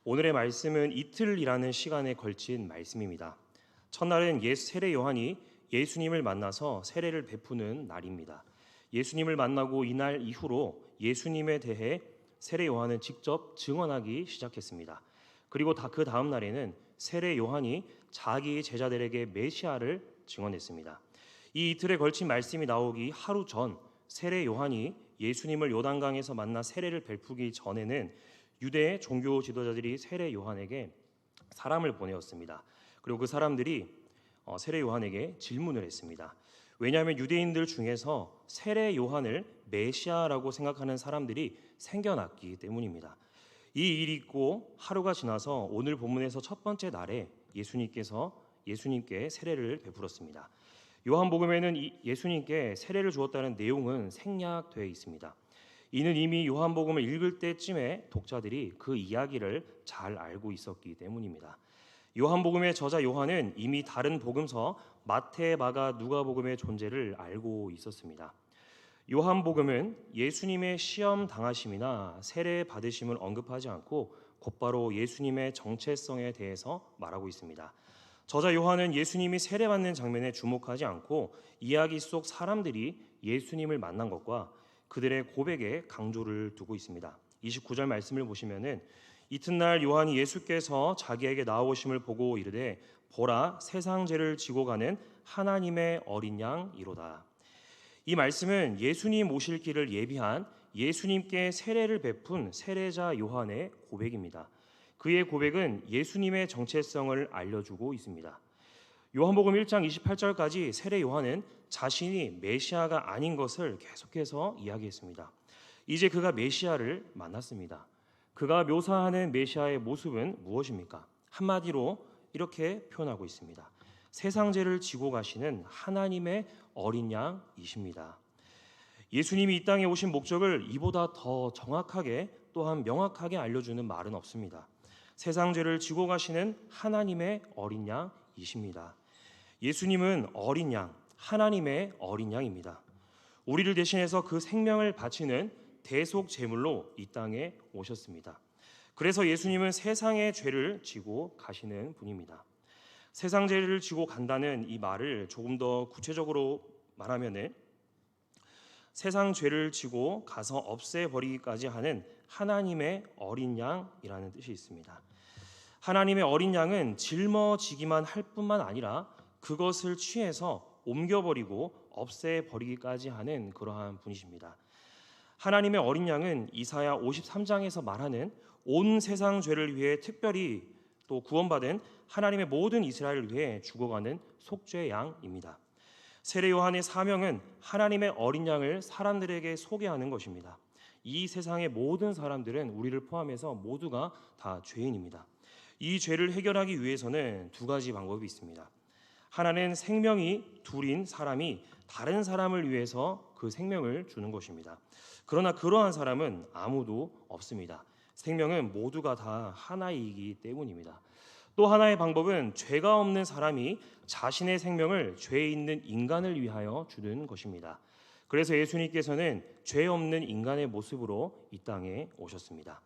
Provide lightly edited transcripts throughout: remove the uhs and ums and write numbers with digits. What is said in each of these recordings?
오늘의 말씀은 이틀이라는 시간에 걸친 말씀입니다. 첫날은 세례 요한이 예수님을 만나서 세례를 베푸는 날입니다. 예수님을 만나고 이날 이후로 예수님에 대해 세례 요한은 직접 증언하기 시작했습니다. 그리고 그 다음 날에는 세례 요한이 자기 제자들에게 메시아를 증언했습니다. 이 이틀에 걸친 말씀이 나오기 하루 전 세례 요한이 예수님을 요단강에서 만나 세례를 베푸기 전에는 유대 종교 지도자들이 세례 요한에게 사람을 보내었습니다. 그리고 그 사람들이 세례 요한에게 질문을 했습니다. 왜냐하면 유대인들 중에서 세례 요한을 메시아라고 생각하는 사람들이 생겨났기 때문입니다. 이 일이 있고 하루가 지나서 오늘 본문에서 첫 번째 날에 예수님께 세례를 베풀었습니다. 요한복음에는 예수님께 세례를 주었다는 내용은 생략되어 있습니다. 이는 이미 요한복음을 읽을 때쯤에 독자들이 그 이야기를 잘 알고 있었기 때문입니다. 요한복음의 저자 요한은 이미 다른 복음서 마태, 마가, 누가복음의 존재를 알고 있었습니다. 요한복음은 예수님의 시험 당하심이나 세례 받으심을 언급하지 않고 곧바로 예수님의 정체성에 대해서 말하고 있습니다. 저자 요한은 예수님이 세례받는 장면에 주목하지 않고 이야기 속 사람들이 예수님을 만난 것과 그들의 고백에 강조를 두고 있습니다. 29절 말씀을 보시면은 이튿날 요한이 예수께서 자기에게 나오심을 보고 이르되 보라 세상 죄를 지고 가는 하나님의 어린 양이로다. 이 말씀은 예수님 오실 길을 예비한 예수님께 세례를 베푼 세례자 요한의 고백입니다. 그의 고백은 예수님의 정체성을 알려주고 있습니다. 요한복음 1장 28절까지 세례 요한은 자신이 메시아가 아닌 것을 계속해서 이야기했습니다. 이제 그가 메시아를 만났습니다. 그가 묘사하는 메시아의 모습은 무엇입니까? 한마디로 이렇게 표현하고 있습니다. 세상 죄를 지고 가시는 하나님의 어린 양이십니다. 예수님이 이 땅에 오신 목적을 이보다 더 정확하게 또한 명확하게 알려주는 말은 없습니다. 세상 죄를 지고 가시는 하나님의 어린 양이십니다. 예수님은 어린 양, 하나님의 어린 양입니다. 우리를 대신해서 그 생명을 바치는 대속 제물로 이 땅에 오셨습니다. 그래서 예수님은 세상의 죄를 지고 가시는 분입니다. 세상 죄를 지고 간다는 이 말을 조금 더 구체적으로 말하면은 세상 죄를 지고 가서 없애버리기까지 하는 하나님의 어린 양이라는 뜻이 있습니다. 하나님의 어린 양은 짊어지기만 할 뿐만 아니라 그것을 취해서 옮겨버리고 없애버리기까지 하는 그러한 분이십니다. 하나님의 어린 양은 이사야 53장에서 말하는 온 세상 죄를 위해 특별히 또 구원받은 하나님의 모든 이스라엘을 위해 죽어가는 속죄 양입니다. 세례 요한의 사명은 하나님의 어린 양을 사람들에게 소개하는 것입니다. 이 세상의 모든 사람들은 우리를 포함해서 모두가 다 죄인입니다. 이 죄를 해결하기 위해서는 두 가지 방법이 있습니다. 하나는 생명이 둘인 사람이 다른 사람을 위해서 그 생명을 주는 것입니다. 그러나 그러한 사람은 아무도 없습니다. 생명은 모두가 다 하나이기 때문입니다. 또 하나의 방법은 죄가 없는 사람이 자신의 생명을 죄 있는 인간을 위하여 주는 것입니다. 그래서 예수님께서는 죄 없는 인간의 모습으로 이 땅에 오셨습니다.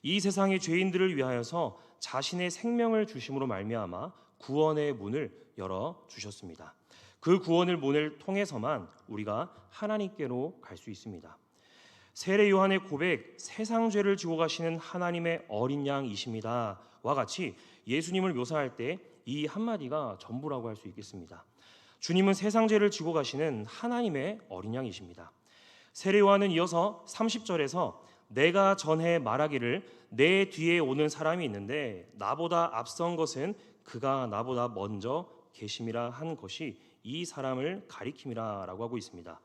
이 세상의 죄인들을 위하여서 자신의 생명을 주심으로 말미암아 구원의 문을 열어 주셨습니다. 그 구원의 문을 통해서만 우리가 하나님께로 갈 수 있습니다. 세례 요한의 고백, 세상 죄를 지고 가시는 하나님의 어린 양이십니다와 같이 예수님을 묘사할 때 이 한마디가 전부라고 할 수 있겠습니다. 주님은 세상 죄를 지고 가시는 하나님의 어린 양이십니다. 세례 요한은 이어서 30절에서 내가 전해 말하기를 내 뒤에 오는 사람이 있는데 나보다 앞선 것은 그가 나보다 먼저 계심이라 한 것이 이 사람을 가리킴이라 라고 하고 있습니다.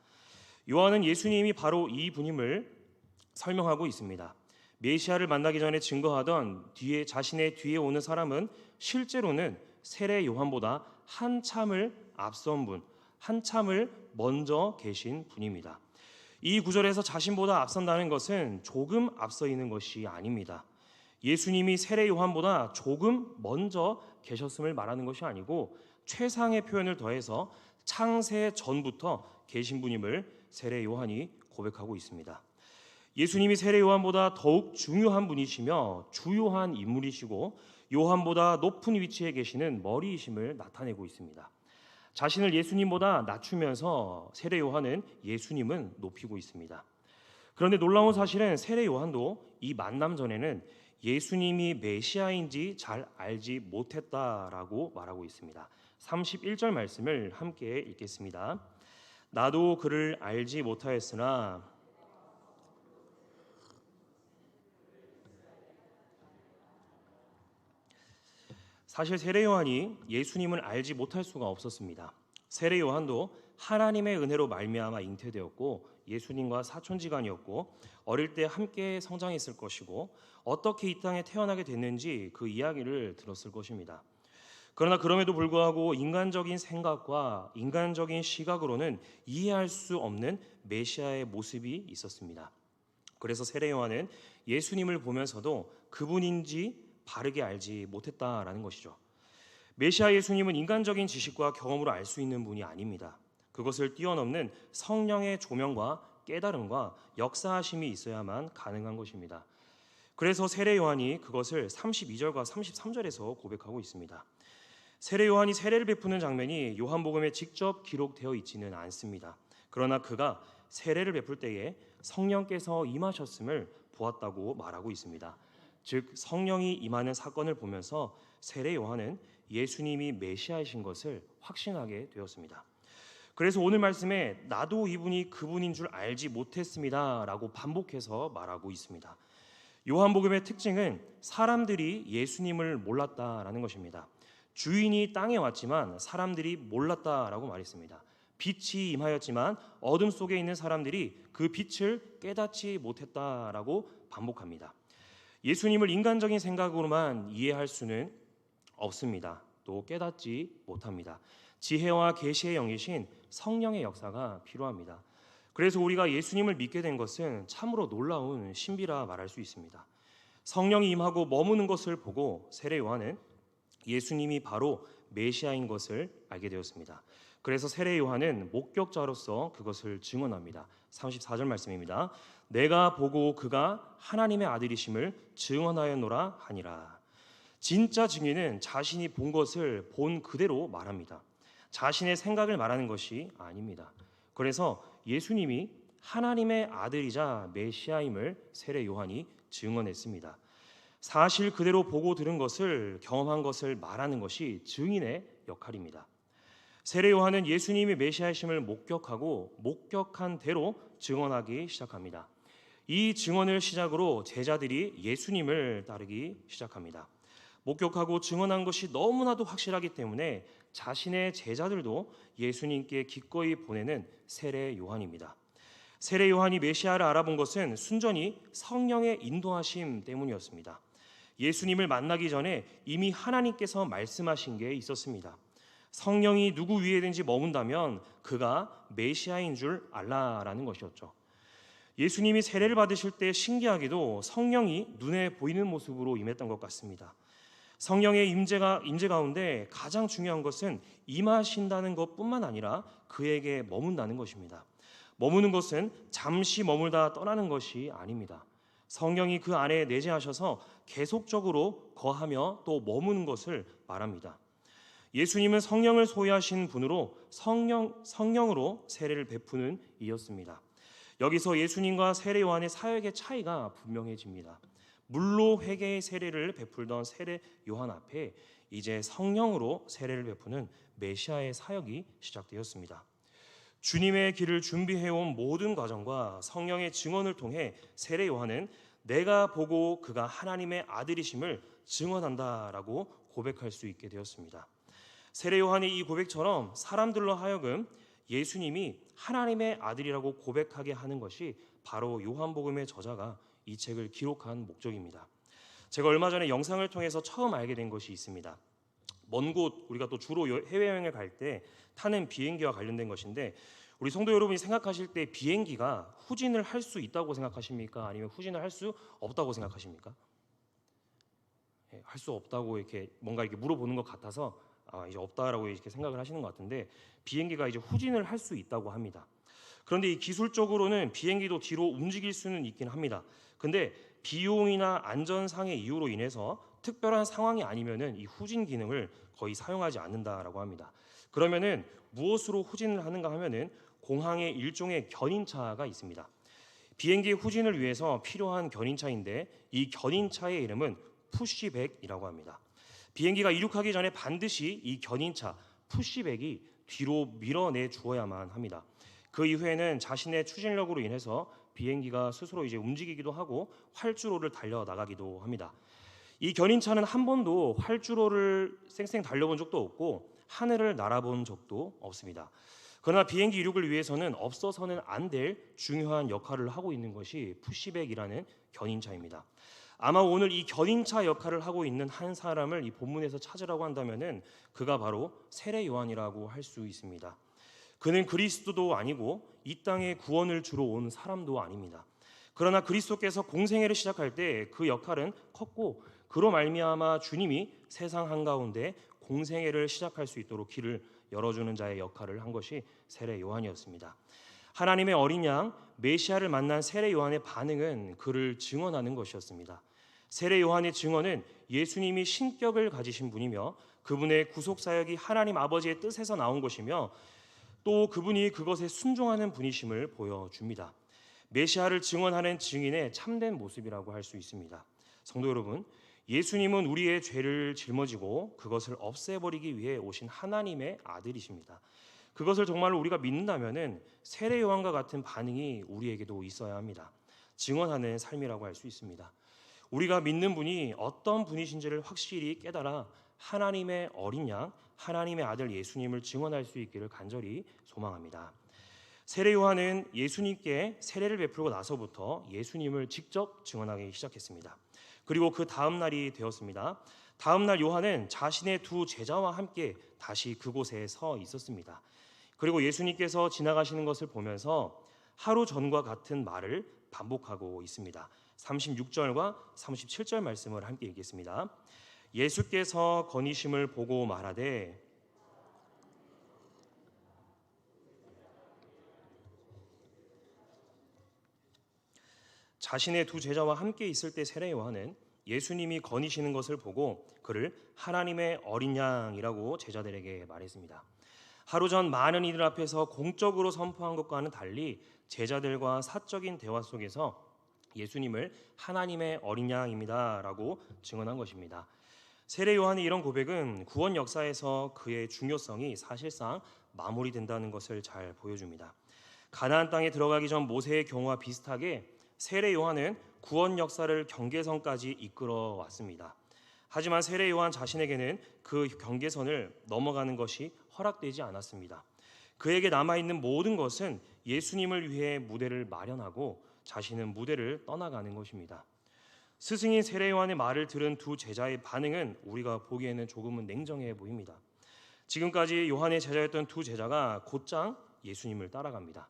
요한은 예수님이 바로 이 분임을 설명하고 있습니다. 메시아를 만나기 전에 증거하던 자신의 뒤에 오는 사람은 실제로는 세례 요한보다 한참을 앞선 분, 한참을 먼저 계신 분입니다. 이 구절에서 자신보다 앞선다는 것은 조금 앞서 있는 것이 아닙니다. 예수님이 세례 요한보다 조금 먼저 계셨음을 말하는 것이 아니고 최상의 표현을 더해서 창세 전부터 계신 분임을 세례 요한이 고백하고 있습니다. 예수님이 세례 요한보다 더욱 중요한 분이시며 주요한 인물이시고 요한보다 높은 위치에 계시는 머리이심을 나타내고 있습니다. 자신을 예수님보다 낮추면서 세례 요한은 예수님은 높이고 있습니다. 그런데 놀라운 사실은 세례 요한도 이 만남 전에는 예수님이 메시아인지 잘 알지 못했다라고 말하고 있습니다. 31절 말씀을 함께 읽겠습니다. 나도 그를 알지 못하였으나 사실 세례 요한이 예수님을 알지 못할 수가 없었습니다. 세례 요한도 하나님의 은혜로 말미암아 잉태되었고 예수님과 사촌지간이었고 어릴 때 함께 성장했을 것이고 어떻게 이 땅에 태어나게 됐는지 그 이야기를 들었을 것입니다. 그러나 그럼에도 불구하고 인간적인 생각과 인간적인 시각으로는 이해할 수 없는 메시아의 모습이 있었습니다. 그래서 세례 요한은 예수님을 보면서도 그분인지 바르게 알지 못했다라는 것이죠. 메시아 예수님은 인간적인 지식과 경험으로 알 수 있는 분이 아닙니다. 그것을 뛰어넘는 성령의 조명과 깨달음과 역사하심이 있어야만 가능한 것입니다. 그래서 세례 요한이 그것을 32절과 33절에서 고백하고 있습니다. 세례 요한이 세례를 베푸는 장면이 요한복음에 직접 기록되어 있지는 않습니다. 그러나 그가 세례를 베풀 때에 성령께서 임하셨음을 보았다고 말하고 있습니다. 즉 성령이 임하는 사건을 보면서 세례 요한은 예수님이 메시아이신 것을 확신하게 되었습니다. 그래서 오늘 말씀에 나도 이분이 그분인 줄 알지 못했습니다라고 반복해서 말하고 있습니다. 요한복음의 특징은 사람들이 예수님을 몰랐다라는 것입니다. 주인이 땅에 왔지만 사람들이 몰랐다라고 말했습니다. 빛이 임하였지만 어둠 속에 있는 사람들이 그 빛을 깨닫지 못했다라고 반복합니다. 예수님을 인간적인 생각으로만 이해할 수는 없습니다. 또 깨닫지 못합니다. 지혜와 계시의 영이신 성령의 역사가 필요합니다. 그래서 우리가 예수님을 믿게 된 것은 참으로 놀라운 신비라 말할 수 있습니다. 성령이 임하고 머무는 것을 보고 세례 요한은 예수님이 바로 메시아인 것을 알게 되었습니다. 그래서 세례 요한은 목격자로서 그것을 증언합니다. 34절 말씀입니다. 내가 보고 그가 하나님의 아들이심을 증언하였노라 하니라. 진짜 증인은 자신이 본 것을 본 그대로 말합니다. 자신의 생각을 말하는 것이 아닙니다. 그래서 예수님이 하나님의 아들이자 메시아임을 세례 요한이 증언했습니다. 사실 그대로 보고 들은 것을 경험한 것을 말하는 것이 증인의 역할입니다. 세례 요한은 예수님이 메시아이심을 목격하고 목격한 대로 증언하기 시작합니다. 이 증언을 시작으로 제자들이 예수님을 따르기 시작합니다. 목격하고 증언한 것이 너무나도 확실하기 때문에 자신의 제자들도 예수님께 기꺼이 보내는 세례 요한입니다. 세례 요한이 메시아를 알아본 것은 순전히 성령의 인도하심 때문이었습니다. 예수님을 만나기 전에 이미 하나님께서 말씀하신 게 있었습니다. 성령이 누구 위에든지 머문다면 그가 메시아인 줄 알라라는 것이었죠. 예수님이 세례를 받으실 때 신기하게도 성령이 눈에 보이는 모습으로 임했던 것 같습니다. 성령의 임재 가운데 가장 중요한 것은 임하신다는 것뿐만 아니라 그에게 머문다는 것입니다. 머무는 것은 잠시 머물다 떠나는 것이 아닙니다. 성령이 그 안에 내재하셔서 계속적으로 거하며 또 머무는 것을 말합니다. 예수님은 성령을 소유하신 분으로 성령으로 세례를 베푸는 이였습니다. 여기서 예수님과 세례 요한의 사역의 차이가 분명해집니다. 물로 회개의 세례를 베풀던 세례 요한 앞에 이제 성령으로 세례를 베푸는 메시아의 사역이 시작되었습니다. 주님의 길을 준비해온 모든 과정과 성령의 증언을 통해 세례 요한은 내가 보고 그가 하나님의 아들이심을 증언한다라고 고백할 수 있게 되었습니다. 세례 요한의 이 고백처럼 사람들로 하여금 예수님이 하나님의 아들이라고 고백하게 하는 것이 바로 요한복음의 저자가 이 책을 기록한 목적입니다. 제가 얼마 전에 영상을 통해서 처음 알게 된 것이 있습니다. 먼 곳 우리가 또 주로 해외여행을 갈 때 타는 비행기와 관련된 것인데 우리 성도 여러분이 생각하실 때 비행기가 후진을 할 수 있다고 생각하십니까? 아니면 후진을 할 수 없다고 생각하십니까? 할 수 없다고 이렇게 뭔가 이렇게 물어보는 것 같아서 이제 없다라고 이렇게 생각을 하시는 것 같은데 비행기가 이제 후진을 할 수 있다고 합니다. 그런데 이 기술적으로는 비행기도 뒤로 움직일 수는 있긴 합니다. 근데 비용이나 안전상의 이유로 인해서 특별한 상황이 아니면은 이 후진 기능을 거의 사용하지 않는다라고 합니다. 그러면은 무엇으로 후진을 하는가 하면은 공항에 일종의 견인차가 있습니다. 비행기의 후진을 위해서 필요한 견인차인데 이 견인차의 이름은 푸시백이라고 합니다. 비행기가 이륙하기 전에 반드시 이 견인차 푸시백이 뒤로 밀어내 주어야만 합니다. 그 이후에는 자신의 추진력으로 인해서 비행기가 스스로 이제 움직이기도 하고 활주로를 달려 나가기도 합니다. 이 견인차는 한 번도 활주로를 쌩쌩 달려본 적도 없고 하늘을 날아본 적도 없습니다. 그러나 비행기 이륙을 위해서는 없어서는 안 될 중요한 역할을 하고 있는 것이 푸시백이라는 견인차입니다. 아마 오늘 이 견인차 역할을 하고 있는 한 사람을 이 본문에서 찾으라고 한다면은 그가 바로 세례 요한이라고 할 수 있습니다. 그는 그리스도도 아니고 이 땅에 구원을 주러 온 사람도 아닙니다. 그러나 그리스도께서 공생애를 시작할 때 그 역할은 컸고 그로 말미암아 주님이 세상 한가운데 공생애를 시작할 수 있도록 길을 열어주는 자의 역할을 한 것이 세례 요한이었습니다. 하나님의 어린 양 메시아를 만난 세례 요한의 반응은 그를 증언하는 것이었습니다. 세례 요한의 증언은 예수님이 신격을 가지신 분이며 그분의 구속 사역이 하나님 아버지의 뜻에서 나온 것이며 또 그분이 그것에 순종하는 분이심을 보여줍니다. 메시아를 증언하는 증인의 참된 모습이라고 할 수 있습니다. 성도 여러분, 예수님은 우리의 죄를 짊어지고 그것을 없애버리기 위해 오신 하나님의 아들이십니다. 그것을 정말로 우리가 믿는다면은 세례 요한과 같은 반응이 우리에게도 있어야 합니다. 증언하는 삶이라고 할 수 있습니다. 우리가 믿는 분이 어떤 분이신지를 확실히 깨달아 하나님의 어린 양, 하나님의 아들 예수님을 증언할 수 있기를 간절히 소망합니다. 세례 요한은 예수님께 세례를 베풀고 나서부터 예수님을 직접 증언하기 시작했습니다. 그리고 그 다음 날이 되었습니다. 다음 날 요한은 자신의 두 제자와 함께 다시 그곳에 서 있었습니다. 그리고 예수님께서 지나가시는 것을 보면서 하루 전과 같은 말을 반복하고 있습니다. 36절과 37절 말씀을 함께 읽겠습니다. 예수께서 거니심을 보고 말하되 자신의 두 제자와 함께 있을 때 세례 요한은 예수님이 거니시는 것을 보고 그를 하나님의 어린 양이라고 제자들에게 말했습니다. 하루 전 많은 이들 앞에서 공적으로 선포한 것과는 달리 제자들과 사적인 대화 속에서 예수님을 하나님의 어린 양입니다라고 증언한 것입니다. 세례 요한의 이런 고백은 구원 역사에서 그의 중요성이 사실상 마무리된다는 것을 잘 보여줍니다. 가나안 땅에 들어가기 전 모세의 경우와 비슷하게 세례 요한은 구원 역사를 경계선까지 이끌어 왔습니다. 하지만 세례 요한 자신에게는 그 경계선을 넘어가는 것이 허락되지 않았습니다. 그에게 남아있는 모든 것은 예수님을 위해 무대를 마련하고 자신은 무대를 떠나가는 것입니다. 스승인 세례 요한의 말을 들은 두 제자의 반응은 우리가 보기에는 조금은 냉정해 보입니다. 지금까지 요한의 제자였던 두 제자가 곧장 예수님을 따라갑니다.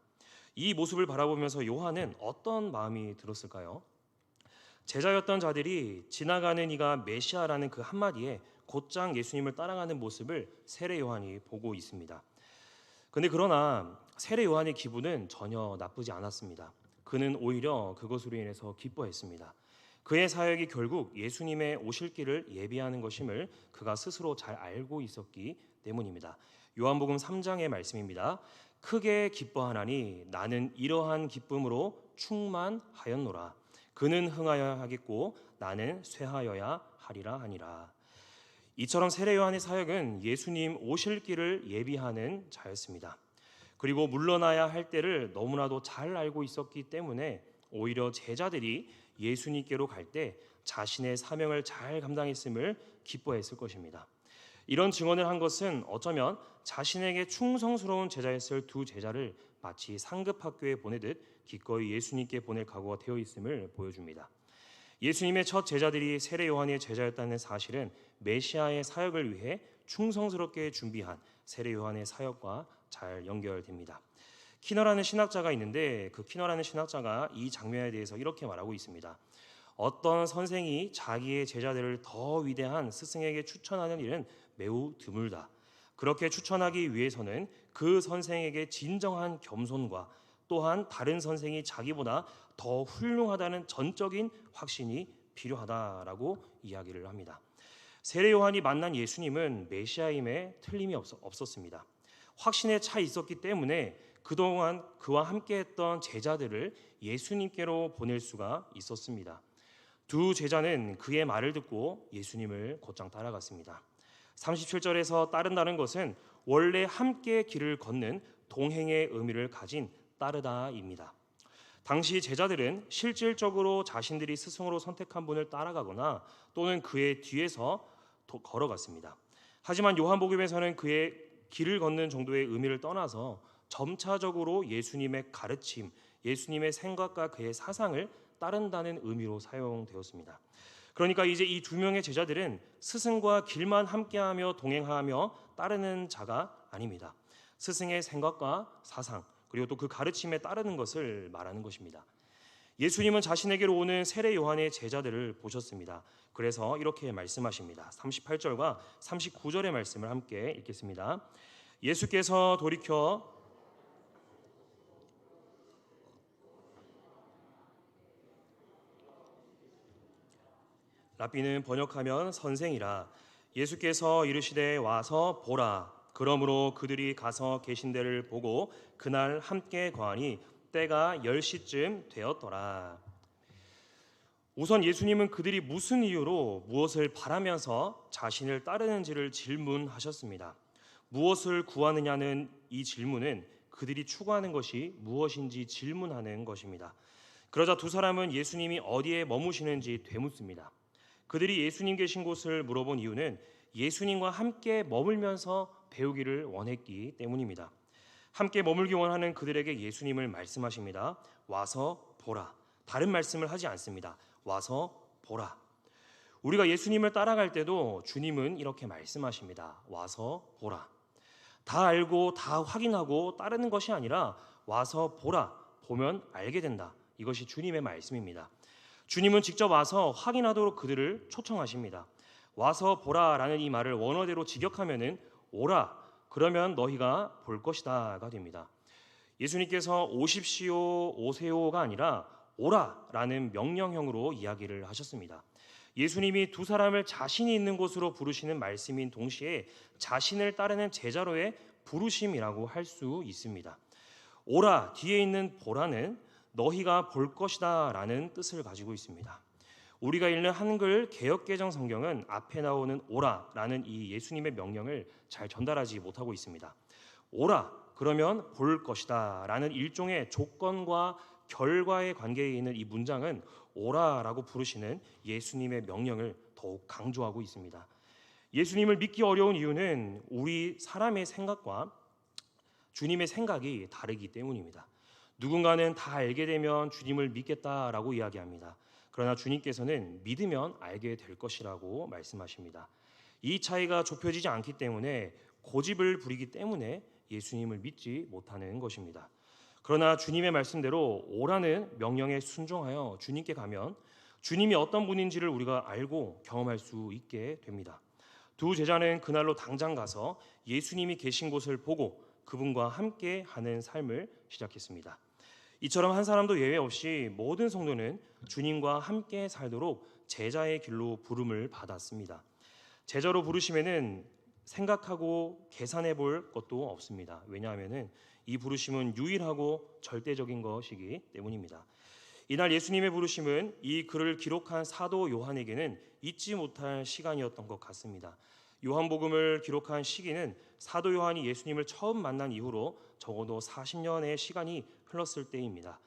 이 모습을 바라보면서 요한은 어떤 마음이 들었을까요? 제자였던 자들이 지나가는 이가 메시아라는 그 한마디에 곧장 예수님을 따라가는 모습을 세례 요한이 보고 있습니다. 그러나 세례 요한의 기분은 전혀 나쁘지 않았습니다. 그는 오히려 그것으로 인해서 기뻐했습니다. 그의 사역이 결국 예수님의 오실 길을 예비하는 것임을 그가 스스로 잘 알고 있었기 때문입니다. 요한복음 3장의 말씀입니다. 크게 기뻐하나니 나는 이러한 기쁨으로 충만하였노라. 그는 흥하여야 하겠고 나는 쇠하여야 하리라 하니라. 이처럼 세례 요한의 사역은 예수님 오실 길을 예비하는 자였습니다. 그리고 물러나야 할 때를 너무나도 잘 알고 있었기 때문에 오히려 제자들이 예수님께로 갈 때 자신의 사명을 잘 감당했음을 기뻐했을 것입니다. 이런 증언을 한 것은 어쩌면 자신에게 충성스러운 제자였을 두 제자를 마치 상급학교에 보내듯 기꺼이 예수님께 보낼 각오가 되어 있음을 보여줍니다. 예수님의 첫 제자들이 세례 요한의 제자였다는 사실은 메시아의 사역을 위해 충성스럽게 준비한 세례 요한의 사역과 잘 연결됩니다. 키너라는 신학자가 있는데 그 키너라는 신학자가 이 장면에 대해서 이렇게 말하고 있습니다. 어떤 선생이 자기의 제자들을 더 위대한 스승에게 추천하는 일은 매우 드물다. 그렇게 추천하기 위해서는 그 선생에게 진정한 겸손과 또한 다른 선생이 자기보다 더 훌륭하다는 전적인 확신이 필요하다라고 이야기를 합니다. 세례 요한이 만난 예수님은 메시아임에 틀림이 없었습니다. 확신에 차 있었기 때문에 그동안 그와 함께했던 제자들을 예수님께로 보낼 수가 있었습니다. 두 제자는 그의 말을 듣고 예수님을 곧장 따라갔습니다. 37절에서 따른다는 것은 원래 함께 길을 걷는 동행의 의미를 가진 따르다입니다. 당시 제자들은 실질적으로 자신들이 스승으로 선택한 분을 따라가거나 또는 그의 뒤에서 걸어갔습니다. 하지만 요한복음에서는 그의 길을 걷는 정도의 의미를 떠나서 점차적으로 예수님의 가르침, 예수님의 생각과 그의 사상을 따른다는 의미로 사용되었습니다. 그러니까 이제 이 두 명의 제자들은 스승과 길만 함께하며 동행하며 따르는 자가 아닙니다. 스승의 생각과 사상 그리고 또 그 가르침에 따르는 것을 말하는 것입니다. 예수님은 자신에게로 오는 세례 요한의 제자들을 보셨습니다. 그래서 이렇게 말씀하십니다. 38절과 39절의 말씀을 함께 읽겠습니다. 예수께서 돌이켜 랍비는 번역하면 선생이라. 예수께서 이르시되 와서 보라. 그러므로 그들이 가서 계신 데를 보고 그날 함께 거하니 때가 10시쯤 되었더라. 우선 예수님은 그들이 무슨 이유로 무엇을 바라면서 자신을 따르는지를 질문하셨습니다. 무엇을 구하느냐는 이 질문은 그들이 추구하는 것이 무엇인지 질문하는 것입니다. 그러자 두 사람은 예수님이 어디에 머무시는지 되묻습니다. 그들이 예수님 계신 곳을 물어본 이유는 예수님과 함께 머물면서 배우기를 원했기 때문입니다. 함께 머물기 원하는 그들에게 예수님을 말씀하십니다. 와서 보라. 다른 말씀을 하지 않습니다. 와서 보라. 우리가 예수님을 따라갈 때도 주님은 이렇게 말씀하십니다. 와서 보라. 다 알고 다 확인하고 따르는 것이 아니라 와서 보라. 보면 알게 된다. 이것이 주님의 말씀입니다. 주님은 직접 와서 확인하도록 그들을 초청하십니다. 와서 보라라는 이 말을 원어대로 직역하면은 오라. 그러면 너희가 볼 것이다가 됩니다. 예수님께서 오십시오, 오세요가 아니라 오라라는 명령형으로 이야기를 하셨습니다. 예수님이 두 사람을 자신이 있는 곳으로 부르시는 말씀인 동시에 자신을 따르는 제자로의 부르심이라고 할 수 있습니다. 오라 뒤에 있는 보라는 너희가 볼 것이다 라는 뜻을 가지고 있습니다. 우리가 읽는 한글 개역개정 성경은 앞에 나오는 오라라는 이 예수님의 명령을 잘 전달하지 못하고 있습니다. 오라 그러면 볼 것이다 라는 일종의 조건과 결과의 관계에 있는 이 문장은 오라라고 부르시는 예수님의 명령을 더욱 강조하고 있습니다. 예수님을 믿기 어려운 이유는 우리 사람의 생각과 주님의 생각이 다르기 때문입니다. 누군가는 다 알게 되면 주님을 믿겠다라고 이야기합니다. 그러나 주님께서는 믿으면 알게 될 것이라고 말씀하십니다. 이 차이가 좁혀지지 않기 때문에 고집을 부리기 때문에 예수님을 믿지 못하는 것입니다. 그러나 주님의 말씀대로 오라는 명령에 순종하여 주님께 가면 주님이 어떤 분인지를 우리가 알고 경험할 수 있게 됩니다. 두 제자는 그날로 당장 가서 예수님이 계신 곳을 보고 그분과 함께 하는 삶을 시작했습니다. 이처럼 한 사람도 예외 없이 모든 성도는 주님과 함께 살도록 제자의 길로 부름을 받았습니다. 제자로 부르심에는 생각하고 계산해 볼 것도 없습니다. 왜냐하면 이 부르심은 유일하고 절대적인 것이기 때문입니다. 이날 예수님의 부르심은 이 글을 기록한 사도 요한에게는 잊지 못할 시간이었던 것 같습니다. 요한복음을 기록한 시기는 사도 요한이 예수님을 처음 만난 이후로 적어도 40년의 시간이 흘렀을 때입니다.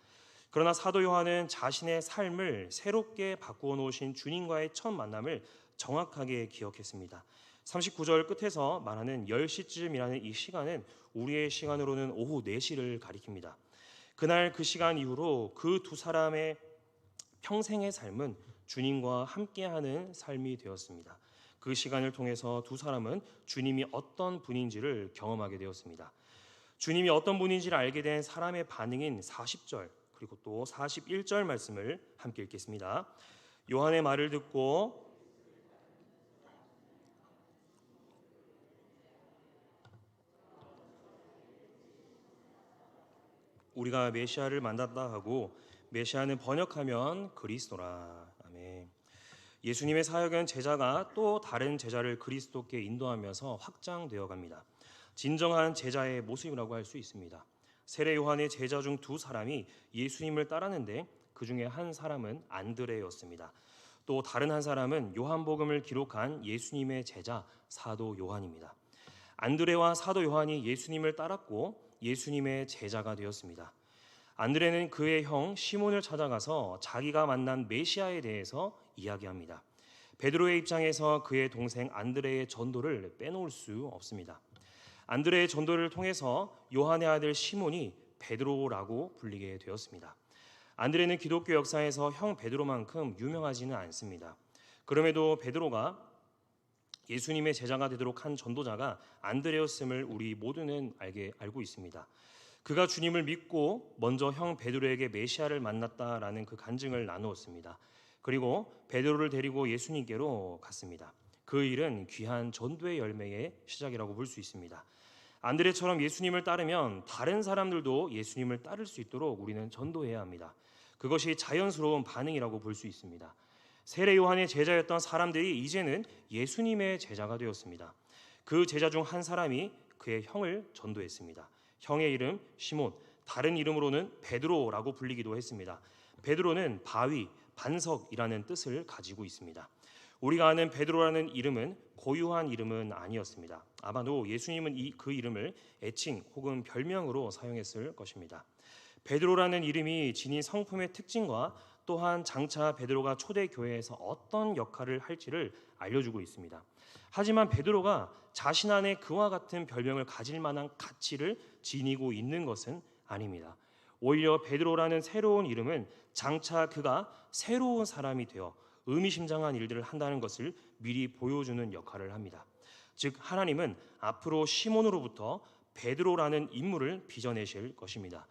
그러나 사도 요한은 자신의 삶을 새롭게 바꾸어 놓으신 주님과의 첫 만남을 정확하게 기억했습니다. 39절 끝에서 말하는 10시쯤이라는 이 시간은 우리의 시간으로는 오후 4시를 가리킵니다. 그날 그 시간 이후로 그 두 사람의 평생의 삶은 주님과 함께하는 삶이 되었습니다. 그 시간을 통해서 두 사람은 주님이 어떤 분인지를 경험하게 되었습니다. 주님이 어떤 분인지를 알게 된 사람의 반응인 40절 그리고 또 41절 말씀을 함께 읽겠습니다. 요한의 말을 듣고 우리가 메시아를 만났다 하고 메시아는 번역하면 그리스도라. 아멘. 예수님의 사역은 제자가 또 다른 제자를 그리스도께 인도하면서 확장되어 갑니다. 진정한 제자의 모습이라고 할 수 있습니다. 세례 요한의 제자 중 두 사람이 예수님을 따랐는데 그 중에 한 사람은 안드레였습니다. 또 다른 한 사람은 요한복음을 기록한 예수님의 제자 사도 요한입니다. 안드레와 사도 요한이 예수님을 따랐고 예수님의 제자가 되었습니다. 안드레는 그의 형 시몬을 찾아가서 자기가 만난 메시아에 대해서 이야기합니다. 베드로의 입장에서 그의 동생 안드레의 전도를 빼놓을 수 없습니다. 안드레의 전도를 통해서 요한의 아들 시몬이 베드로라고 불리게 되었습니다. 안드레는 기독교 역사에서 형 베드로만큼 유명하지는 않습니다. 그럼에도 베드로가 예수님의 제자가 되도록 한 전도자가 안드레였음을 우리 모두는 알고 있습니다. 그가 주님을 믿고 먼저 형 베드로에게 메시아를 만났다라는 그 간증을 나누었습니다. 그리고 베드로를 데리고 예수님께로 갔습니다. 그 일은 귀한 전도의 열매의 시작이라고 볼 수 있습니다. 안드레처럼 예수님을 따르면 다른 사람들도 예수님을 따를 수 있도록 우리는 전도해야 합니다. 그것이 자연스러운 반응이라고 볼 수 있습니다. 세례 요한의 제자였던 사람들이 이제는 예수님의 제자가 되었습니다. 그 제자 중 한 사람이 그의 형을 전도했습니다. 형의 이름 시몬, 다른 이름으로는 베드로라고 불리기도 했습니다. 베드로는 바위, 반석이라는 뜻을 가지고 있습니다. 우리가 아는 베드로라는 이름은 고유한 이름은 아니었습니다. 아마도 예수님은 그 이름을 애칭 혹은 별명으로 사용했을 것입니다. 베드로라는 이름이 지닌 성품의 특징과 또한 장차 베드로가 초대교회에서 어떤 역할을 할지를 알려주고 있습니다. 하지만 베드로가 자신 안에 그와 같은 별명을 가질 만한 가치를 지니고 있는 것은 아닙니다. 오히려 베드로라는 새로운 이름은 장차 그가 새로운 사람이 되어 의미심장한 일들을 한다는 것을 미리 보여주는 역할을 합니다. 즉 하나님은 앞으로 시몬으로부터 베드로라는 인물을 빚어내실 것입니다.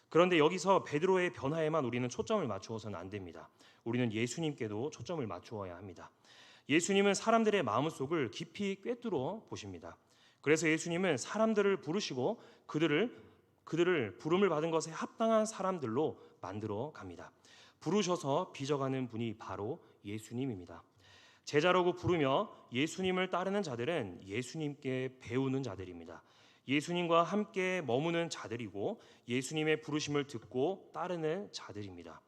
그런데 여기서 베드로의 변화에만 우리는 초점을 맞추어서는 안 됩니다. 우리는 예수님께도 초점을 맞추어야 합니다. 예수님은 사람들의 마음속을 깊이 꿰뚫어 보십니다. 그래서 예수님은 사람들을 부르시고 그들을 부름을 받은 것에 합당한 사람들로 만들어 갑니다. 부르셔서 빚어가는 분이 바로 예수님입니다. 제자라고 부르며 예수님을 따르는 자들은 예수님께 배우는 자들입니다. 예수님과 함께 머무는 자들이고 예수님의 부르심을 듣고 따르는 자들입니다.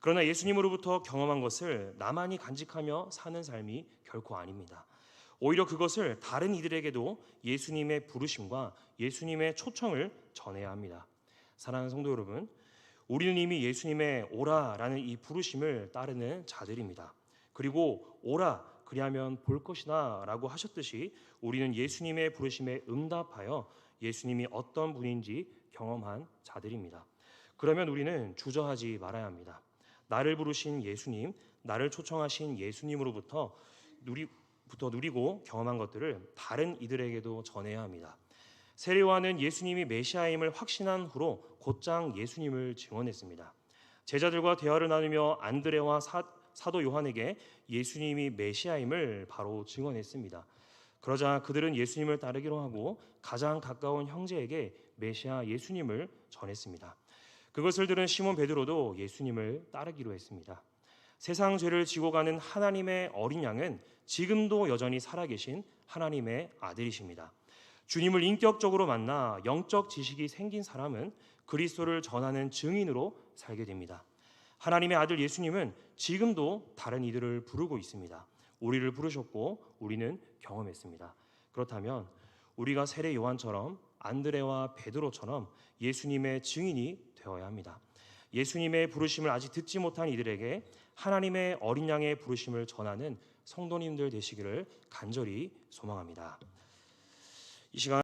그러나 예수님으로부터 경험한 것을 나만이 간직하며 사는 삶이 결코 아닙니다. 오히려 그것을 다른 이들에게도 예수님의 부르심과 예수님의 초청을 전해야 합니다. 사랑하는 성도 여러분, 우리는 이미 예수님의 오라라는 이 부르심을 따르는 자들입니다. 그리고 오라 그리하면 볼 것이다 라고 하셨듯이 우리는 예수님의 부르심에 응답하여 예수님이 어떤 분인지 경험한 자들입니다. 그러면 우리는 주저하지 말아야 합니다. 나를 부르신 예수님, 나를 초청하신 예수님으로부터 누리고 경험한 것들을 다른 이들에게도 전해야 합니다. 세례 요한은 예수님이 메시아임을 확신한 후로 곧장 예수님을 증언했습니다. 제자들과 대화를 나누며 안드레와 사도 요한에게 예수님이 메시아임을 바로 증언했습니다. 그러자 그들은 예수님을 따르기로 하고 가장 가까운 형제에게 메시아 예수님을 전했습니다. 그것을 들은 시몬 베드로도 예수님을 따르기로 했습니다. 세상 죄를 지고 가는 하나님의 어린 양은 지금도 여전히 살아계신 하나님의 아들이십니다. 주님을 인격적으로 만나 영적 지식이 생긴 사람은 그리스도를 전하는 증인으로 살게 됩니다. 하나님의 아들 예수님은 지금도 다른 이들을 부르고 있습니다. 우리를 부르셨고 우리는 경험했습니다. 그렇다면 우리가 세례 요한처럼 안드레와 베드로처럼 예수님의 증인이 되어야 합니다. 예수님의 부르심을 아직 듣지 못한 이들에게 하나님의 어린 양의 부르심을 전하는 성도님들 되시기를 간절히 소망합니다. 이 시간